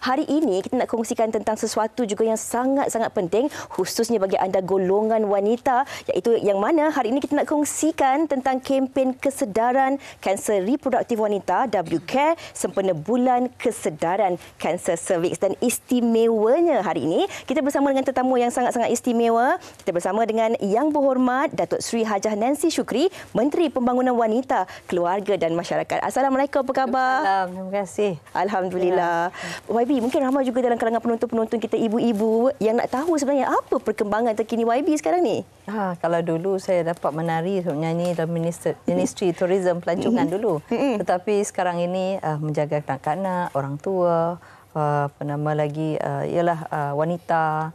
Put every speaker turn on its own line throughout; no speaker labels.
hari ini kita nak kongsikan tentang sesuatu juga yang sangat-sangat penting khususnya bagi anda golongan wanita, iaitu yang mana hari ini kita nak kongsikan tentang kempen kesedaran kanser reproduktif wanita WCare sempena bulan kesedaran kanser cervix. Dan istimewanya hari ini kita bersama dengan tetamu yang sangat-sangat istimewa. Kita bersama dengan Yang Berhormat Datuk Seri Hajah Nancy Shukri, Menteri Pembangunan Wanita, Keluarga dan Masyarakat. Assalamualaikum, apa khabar?
Assalamualaikum, terima kasih.
Alhamdulillah. YB, mungkin ramai juga dalam kalangan penonton-penonton kita ibu-ibu yang nak tahu sebenarnya apa perkembangan terkini YB sekarang ni.
Kalau dulu saya dapat menari, menyanyi dalam Ministry Tourism Pelancongan dulu. Tetapi sekarang ini menjaga kanak-kanak, orang tua, ialah wanita.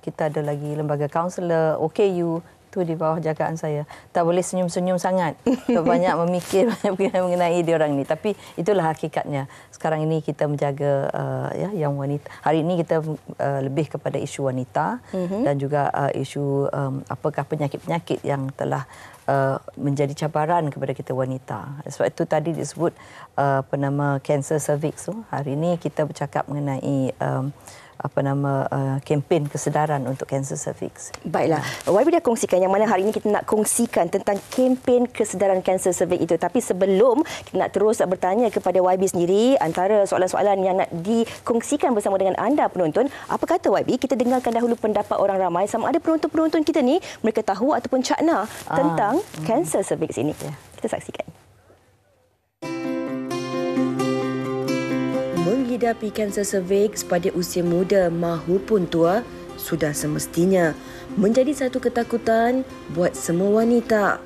Kita ada lagi lembaga kaunselor, OKU. Itu di bawah jagaan saya. Tak boleh senyum-senyum sangat. Banyak memikir, banyak mengenai dia orang ni. Tapi itulah hakikatnya. Sekarang ini kita menjaga yang wanita. Hari ini kita lebih kepada isu wanita dan juga isu apakah penyakit-penyakit yang telah menjadi cabaran kepada kita wanita. Sebab itu tadi disebut kanser cervix. Hari ini kita bercakap mengenai kempen kesedaran untuk kanser cervix.
Baiklah, YB dah kongsikan yang mana hari ini kita nak kongsikan tentang kempen kesedaran kanser cervix itu. Tapi sebelum kita nak terus bertanya kepada YB sendiri, antara soalan-soalan yang nak dikongsikan bersama dengan anda penonton, apa kata YB, kita dengarkan dahulu pendapat orang ramai sama ada penonton-penonton kita ni mereka tahu ataupun cakna tentang kanser cervix ini. Kita saksikan. Menghidapi kanser cervix pada usia muda mahupun tua sudah semestinya menjadi satu ketakutan buat semua wanita.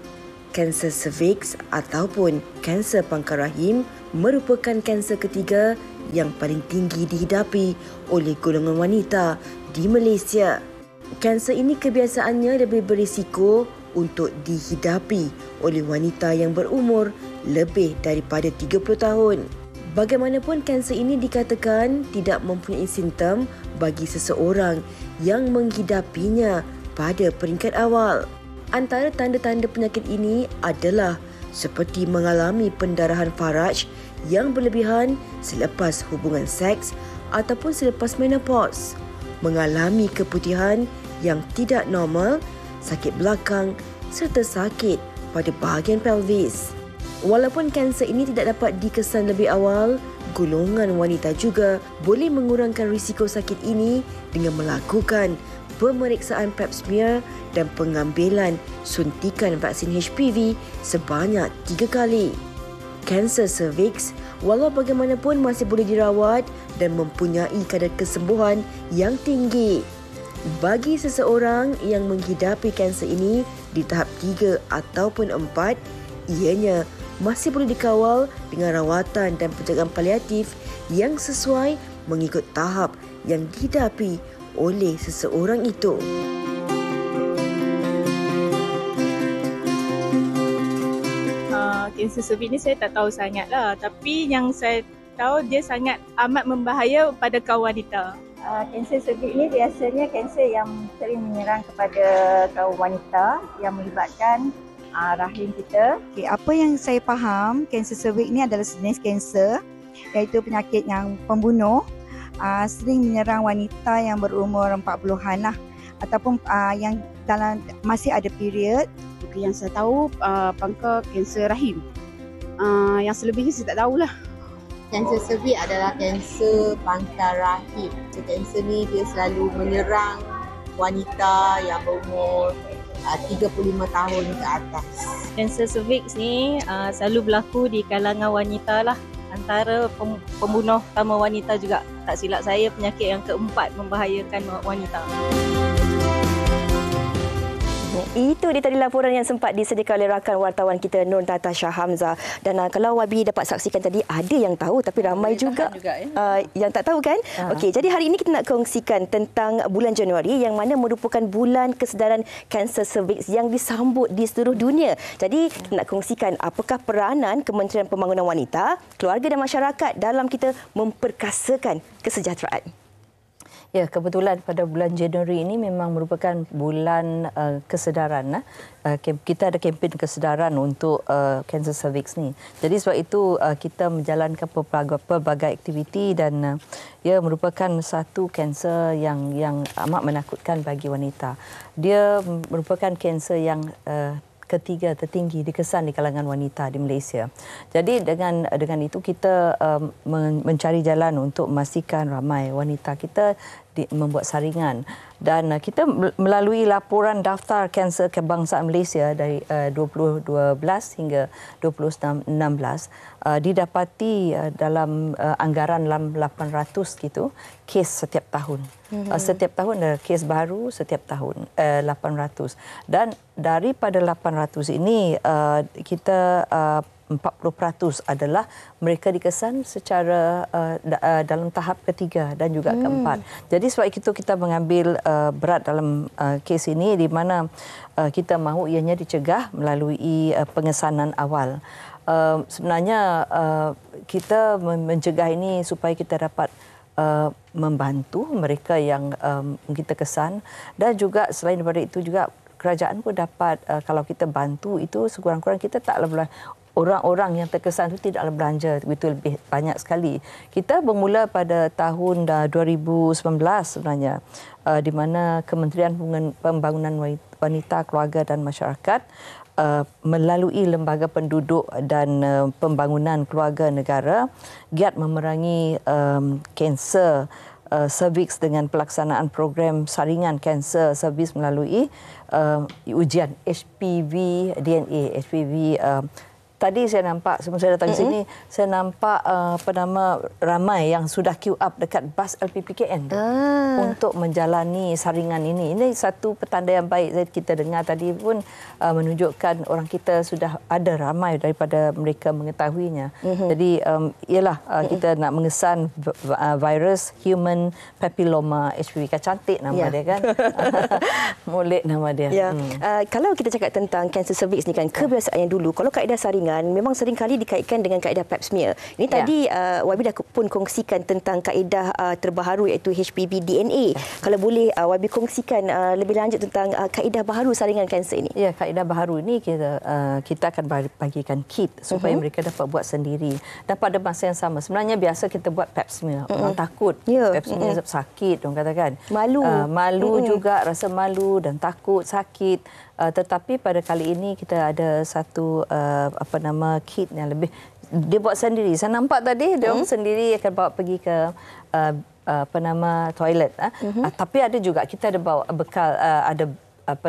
Kanser cervix ataupun kanser pangkal rahim merupakan kanser ketiga yang paling tinggi dihidapi oleh golongan wanita di Malaysia. Kanser ini kebiasaannya lebih berisiko untuk dihidapi oleh wanita yang berumur lebih daripada 30 tahun. Bagaimanapun, kanser ini dikatakan tidak mempunyai simptom bagi seseorang yang menghidapinya pada peringkat awal. Antara tanda-tanda penyakit ini adalah seperti mengalami pendarahan faraj yang berlebihan selepas hubungan seks ataupun selepas menopause, mengalami keputihan yang tidak normal, sakit belakang serta sakit pada bahagian pelvis. Walaupun kanser ini tidak dapat dikesan lebih awal, golongan wanita juga boleh mengurangkan risiko sakit ini dengan melakukan pemeriksaan pap smear dan pengambilan suntikan vaksin HPV sebanyak 3 kali. Kanser cervix walau bagaimanapun masih boleh dirawat dan mempunyai kadar kesembuhan yang tinggi. Bagi seseorang yang menghidapi kanser ini di tahap 3 ataupun 4, ianya masih boleh dikawal dengan rawatan dan penjagaan paliatif yang sesuai mengikut tahap yang dihidapi oleh seseorang itu.
Kanser cervix ni saya tak tahu sangatlah, tapi yang saya tahu dia sangat amat membahaya pada kaum wanita.
Kanser cervix ni biasanya kanser yang sering menyerang kepada kaum wanita yang melibatkan rahim kita.
Apa yang saya faham, kanser cervix ni adalah jenis kanser iaitu penyakit yang pembunuh, sering menyerang wanita yang berumur 40-an lah, ataupun yang dalam masih ada period.
Yang saya tahu pangkal kanser rahim. Yang selebihnya saya tak tahulah.
Kanser cervix adalah kanser pangkal rahim. Kanser ni dia selalu menyerang wanita yang berumur 35 tahun ke atas.
Kanser cervix ni selalu berlaku di kalangan wanita lah. Antara pembunuh utama wanita juga. Tak silap saya penyakit yang keempat membahayakan wanita.
Itu dia tadi laporan yang sempat disediakan oleh rakan wartawan kita Nur Natasha Hamzah. Dan kalau YB dapat saksikan tadi, ada yang tahu tapi ramai juga yang tak tahu kan? Okey, jadi hari ini kita nak kongsikan tentang bulan Januari yang mana merupakan bulan kesedaran kanser cervix yang disambut di seluruh dunia. Jadi kita nak kongsikan apakah peranan Kementerian Pembangunan Wanita, Keluarga dan Masyarakat dalam kita memperkasakan kesejahteraan.
Ya, kebetulan pada bulan Januari ini memang merupakan bulan kesedaran. Kita ada kempen kesedaran untuk kanser cervix ni. Jadi sebab itu kita menjalankan pelbagai aktiviti dan ia merupakan satu kanser yang amat menakutkan bagi wanita. Dia merupakan kanser yang ketiga tertinggi dikesan di kalangan wanita di Malaysia. Jadi dengan itu kita mencari jalan untuk memastikan ramai wanita kita membuat saringan, dan kita melalui laporan daftar kanser kebangsaan Malaysia dari 2012 hingga 2016 didapati dalam anggaran dalam 800 gitu kes setiap tahun. Setiap tahun ada kes baru setiap tahun 800, dan daripada 800 ini kita 40% adalah mereka dikesan secara dalam tahap ketiga dan juga keempat. Jadi sebab itu kita mengambil berat dalam kes ini, di mana kita mahu ianya dicegah melalui pengesanan awal. Sebenarnya kita mencegah ini supaya kita dapat membantu mereka yang kita kesan, dan juga selain daripada itu juga kerajaan pun dapat, kalau kita bantu itu sekurang-kurang kita taklah orang-orang yang terkesan itu tidaklah belanja begitu lebih banyak sekali. Kita bermula pada tahun 2019 sebenarnya, di mana Kementerian Pembangunan Wanita, Keluarga dan Masyarakat melalui Lembaga Penduduk dan Pembangunan Keluarga Negara giat memerangi kanser cervix dengan pelaksanaan program saringan kanser cervix melalui ujian HPV DNA. Tadi saya nampak, sebelum saya datang ke sini, saya nampak ramai yang sudah queue up dekat bas LPPKN untuk menjalani saringan ini. Ini satu petanda yang baik. Kita dengar tadi pun menunjukkan orang kita sudah ada ramai daripada mereka mengetahuinya. Jadi ialah kita nak mengesan virus human papilloma HPV. Cantik nama dia kan. Molek nama dia.
Ya. Kalau kita cakap tentang kanser cervix ni kan, kebiasaannya dulu kalau kaedah saringan memang sering kali dikaitkan dengan kaedah pap smear. Ini tadi YB dah pun kongsikan tentang kaedah terbaru iaitu HPV DNA. Kalau boleh YB kongsikan lebih lanjut tentang kaedah baharu saringan kanser ini.
Ya, kaedah baharu ini kita akan bagikan kit supaya mereka dapat buat sendiri. Dan pada masa yang sama, sebenarnya biasa kita buat pap smear. Orang takut pap smear sakit, orang katakan. Malu juga, rasa malu dan takut sakit. Tetapi pada kali ini kita ada satu kit yang lebih dia buat sendiri. Saya nampak tadi dia sendiri akan bawa pergi ke toilet. Tapi ada juga kita ada bawa bekal, ada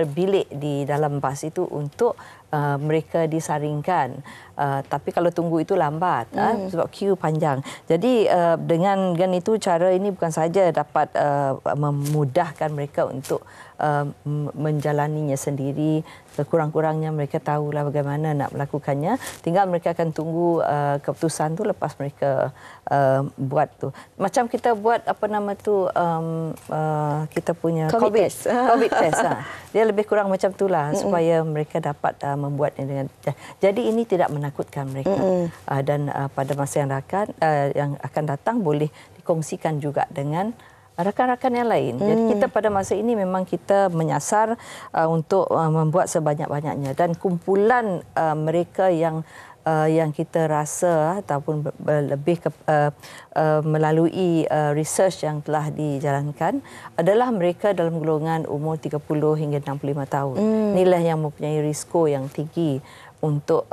bilik di dalam bas itu untuk mereka disaringkan. Tapi kalau tunggu itu lambat sebab queue panjang. Jadi dengan itu cara ini bukan saja dapat memudahkan mereka untuk menjalaninya sendiri, sekurang-kurangnya mereka tahulah bagaimana nak melakukannya. Tinggal mereka akan tunggu keputusan tu lepas mereka buat tu. Macam kita buat kita punya COVID test. Dia lebih kurang macam itulah supaya mereka dapat membuatnya dengan. Jadi ini tidak menakutkan mereka. Dan pada masa yang akan datang boleh dikongsikan juga dengan rakan-rakan yang lain. Jadi kita pada masa ini memang kita menyasar untuk membuat sebanyak-banyaknya, dan kumpulan mereka yang kita rasa ataupun lebih melalui research yang telah dijalankan adalah mereka dalam golongan umur 30 hingga 65 tahun. Inilah yang mempunyai risiko yang tinggi untuk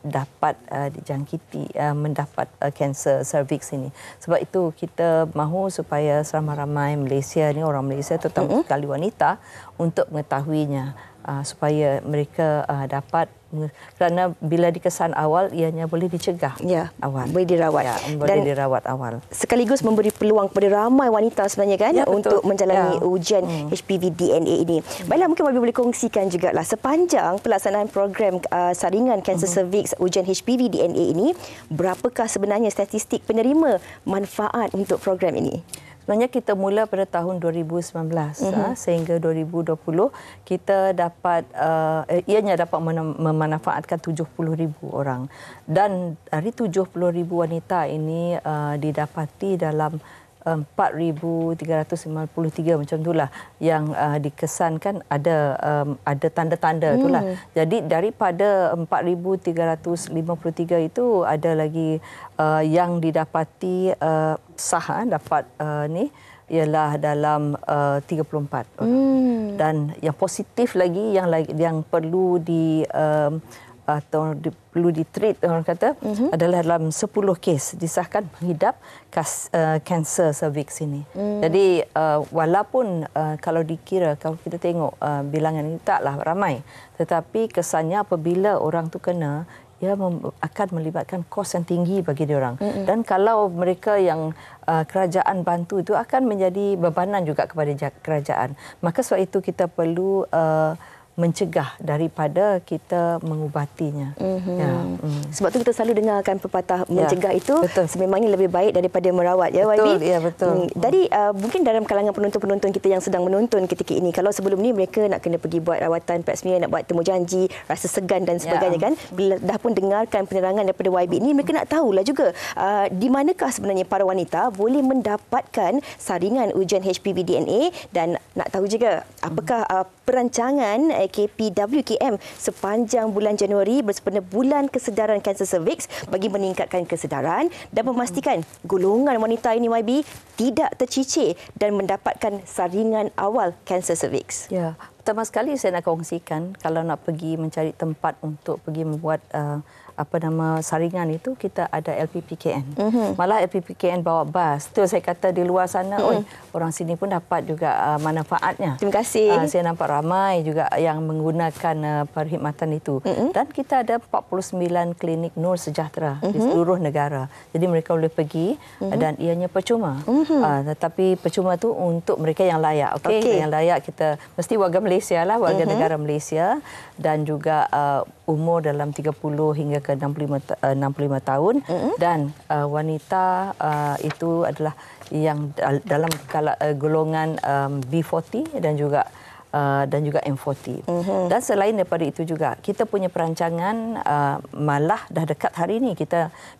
dapat dijangkiti, mendapat kanser cervix ini. Sebab itu kita mahu supaya seramai-ramai Malaysia ni, orang Malaysia terutama sekali wanita, untuk mengetahuinya supaya mereka dapat, kerana bila dikesan awal ianya boleh dicegah awal.
Boleh dirawat.
Boleh dirawat awal.
Sekaligus memberi peluang kepada ramai wanita sebenarnya kan untuk menjalani ujian HPV DNA ini. Baiklah, mungkin YB boleh kongsikan jugalah sepanjang pelaksanaan program saringan kanser cervix ujian HPV DNA ini, berapakah sebenarnya statistik penerima manfaat untuk program ini?
Sebenarnya kita mula pada tahun 2019 sehingga 2020 kita dapat ianya dapat memanfaatkan 70,000 orang, dan dari 70,000 wanita ini didapati dalam 4,353 macam itulah yang dikesankan ada tanda-tanda itulah. Jadi daripada 4,353 itu ada lagi yang didapati sah dapat ni ialah dalam 34 orang. Dan yang positif lagi yang perlu perlu ditreat orang kata adalah dalam 10 kes disahkan mengidap kanser cervix ini. Jadi walaupun kalau kita tengok bilangan ini taklah ramai, tetapi kesannya apabila orang tu kena, ia akan melibatkan kos yang tinggi bagi diorang. Dan kalau mereka yang kerajaan bantu itu akan menjadi bebanan juga kepada kerajaan. Maka sebab itu kita perlu mencegah daripada kita mengubatinya.
Sebab tu kita selalu dengarkan pepatah mencegah itu sememangnya lebih baik daripada merawat, ya
betul,
YB?
Ya, betul.
Jadi mungkin dalam kalangan penonton-penonton kita yang sedang menonton ketika ini, kalau sebelum ni mereka nak kena pergi buat rawatan pap smear, nak buat temujanji, rasa segan dan sebagainya kan, bila dah pun dengarkan penerangan daripada YB ini, mereka nak tahulah juga di manakah sebenarnya para wanita boleh mendapatkan saringan ujian HPV DNA, dan nak tahu juga apakah perancangan KPWKM sepanjang bulan Januari bersempena Bulan Kesedaran Kanser Cervix bagi meningkatkan kesedaran dan memastikan golongan wanita ini YB tidak tercicir dan mendapatkan saringan awal kanser cervix.
Ya, pertama sekali saya nak kongsikan kalau nak pergi mencari tempat untuk pergi membuat saringan itu, kita ada LPPKN. Malah LPPKN bawa bas. Tu saya kata di luar sana, orang sini pun dapat juga manfaatnya.
Terima kasih.
Saya nampak ramai juga yang menggunakan perkhidmatan itu. Dan kita ada 49 klinik Nur Sejahtera di seluruh negara. Jadi mereka boleh pergi dan ianya percuma. Tetapi percuma tu untuk mereka yang layak. Yang layak kita mesti warga Malaysia lah, warga negara Malaysia, dan juga umur dalam 30 hingga ke 65 tahun, dan wanita itu adalah yang dalam golongan B40 dan juga M40. Dan selain daripada itu juga, kita punya perancangan malah dah dekat hari ini.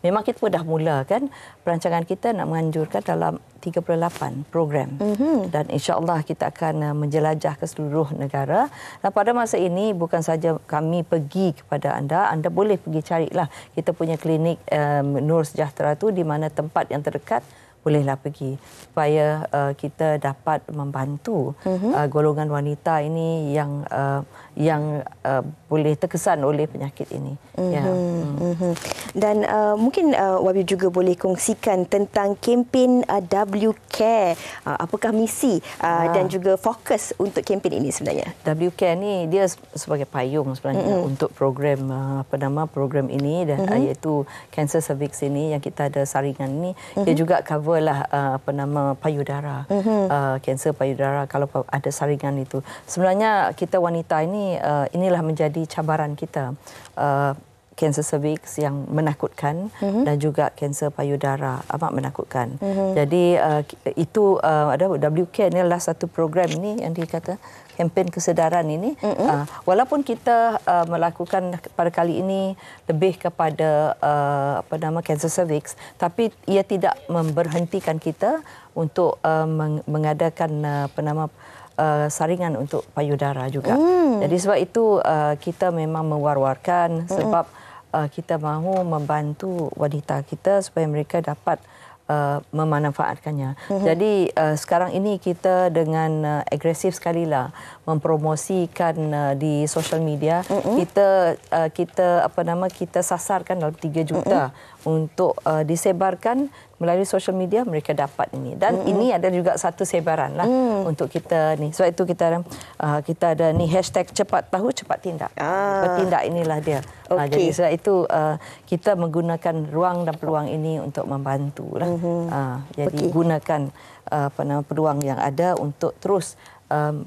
Memang kita pun dah mula kan. Perancangan kita nak menganjurkan dalam 38 program. Dan insya-Allah kita akan menjelajah ke seluruh negara. Dan pada masa ini bukan saja kami pergi kepada anda boleh pergi carilah. Kita punya klinik Nur Sejahtera tu di mana tempat yang terdekat, bolehlah pergi supaya kita dapat membantu golongan wanita ini yang boleh terkesan oleh penyakit ini.
Dan mungkin YB juga boleh kongsikan tentang kempen W-Care. Apakah misi dan juga fokus untuk kempen ini sebenarnya?
W-Care ni dia sebagai payung sebenarnya untuk program program ini, dan iaitu kanser cervix ini yang kita ada saringan ini. Dia juga cover lah payudara, kanser payudara kalau ada saringan itu. Sebenarnya kita wanita ini inilah menjadi cabaran kita. Kanser cervix yang menakutkan dan juga kanser payudara amat menakutkan. Jadi itu ada W-Care ni adalah satu program ini yang dikata kempen kesedaran ini. Walaupun kita melakukan pada kali ini lebih kepada kanser cervix, tapi ia tidak memberhentikan kita untuk mengadakan saringan untuk payudara juga. Jadi sebab itu kita memang mewar-warkan sebab kita mahu membantu wanita kita supaya mereka dapat memanfaatkannya. Jadi sekarang ini kita dengan agresif sekali lah mempromosikan di social media. Kita sasarkan dalam 3 juta untuk disebarkan melalui social media, mereka dapat ini. Dan ini ada juga satu sebaran lah untuk kita ni. Sebab itu kita ada ni hashtag cepat tahu cepat tindak. Bertindak inilah dia. Jadi sebab itu kita menggunakan ruang dan peluang ini untuk membantu lah. Jadi gunakan peluang yang ada untuk terus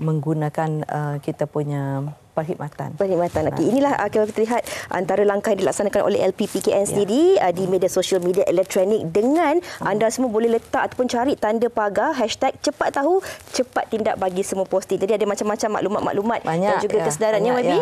menggunakan kita punya perkhidmatan.
Perkhidmatan. Okey, inilah kalau kita lihat antara langkah yang dilaksanakan oleh LPPKN sendiri di media sosial media elektronik dengan anda semua boleh letak ataupun cari tanda pagar #cepat tahu cepat tindak bagi semua posting. Jadi ada macam-macam maklumat-maklumat dan juga kesedarannya YB.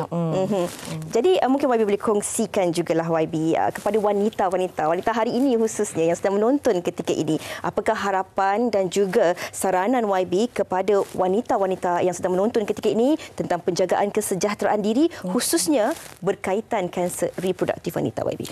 Jadi mungkin YB boleh kongsikan jugalah YB kepada wanita hari ini khususnya yang sedang menonton ketika ini. Apakah harapan dan juga saranan YB kepada wanita-wanita yang sedang menonton ketika ini tentang penjagaan kesejahteraan diri khususnya berkaitan kanser reproduktif wanita YB?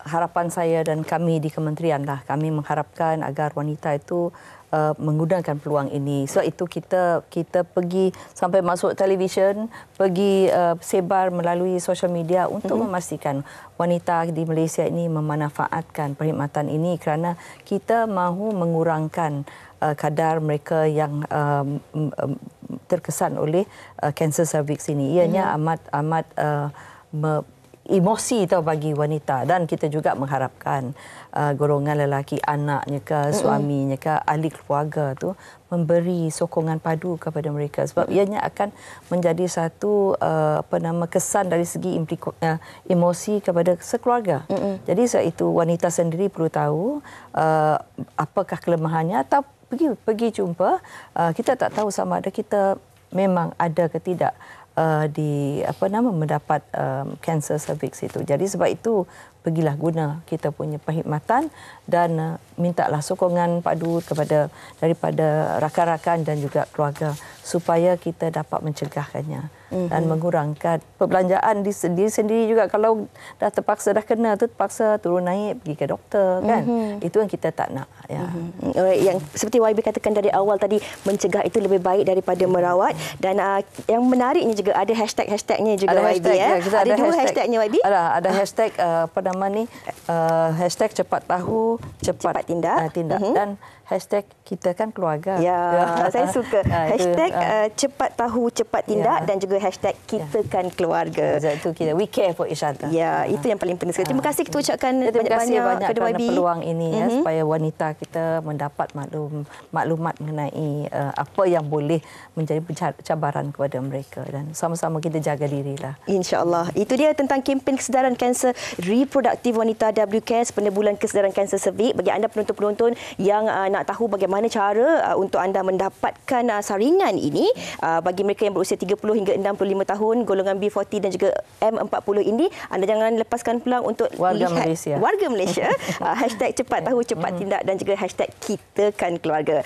Harapan saya dan kami di kementerian lah, kami mengharapkan agar wanita itu menggunakan peluang ini. Sebab itu kita pergi sampai masuk televisyen, pergi sebar melalui sosial media untuk memastikan wanita di Malaysia ini memanfaatkan perkhidmatan ini kerana kita mahu mengurangkan kadar mereka yang terkesan oleh kanser cervix ini. Ianya amat emosi bagi wanita, dan kita juga mengharapkan golongan lelaki, anaknya ke, suaminya ke, ahli keluarga tu memberi sokongan padu kepada mereka sebab ianya akan menjadi satu kesan dari segi emosi kepada sekeluarga. Jadi sebab itu wanita sendiri perlu tahu apakah kelemahannya atau pergi jumpa. Kita tak tahu sama ada kita memang ada ke tidak mendapat kanser cervix itu. Jadi sebab itu pergilah guna kita punya perkhidmatan dan mintalah sokongan padu daripada rakan-rakan dan juga keluarga supaya kita dapat mencegahkannya dan mengurangkan perbelanjaan diri sendiri juga. Kalau dah kena terpaksa turun naik pergi ke doktor kan. Itu yang kita tak nak ya.
Yang seperti YB katakan dari awal tadi, mencegah itu lebih baik daripada merawat, dan yang menariknya juga ada hashtagnya juga YB ada dua hashtagnya YB.
Ada hashtag hashtag cepat tahu cepat tindak dan hashtag kita kan keluarga.
Ya, saya suka hashtag cepat tahu cepat tindak dan juga hashtag kita kan keluarga.
Itu kita we care for each other.
Ya, itu yang paling penting sekali. Terima kasih kita ucapkan
banyak kerana peluang ini supaya wanita kita mendapat maklumat mengenai apa yang boleh menjadi cabaran kepada mereka, dan sama-sama kita jaga dirilah.
InsyaAllah. Itu dia tentang kempen kesedaran kanser reproduktif wanita WCAS pada bulan kesedaran kanser cervix. Bagi anda penonton-penonton yang nak tahu bagaimana cara untuk anda mendapatkan saringan ini, bagi mereka yang berusia 30 hingga 65 tahun, golongan B40 dan juga M40 ini, anda jangan lepaskan peluang untuk
warga
Malaysia. Hashtag cepat tahu cepat tindak dan juga hashtag kita kan keluarga.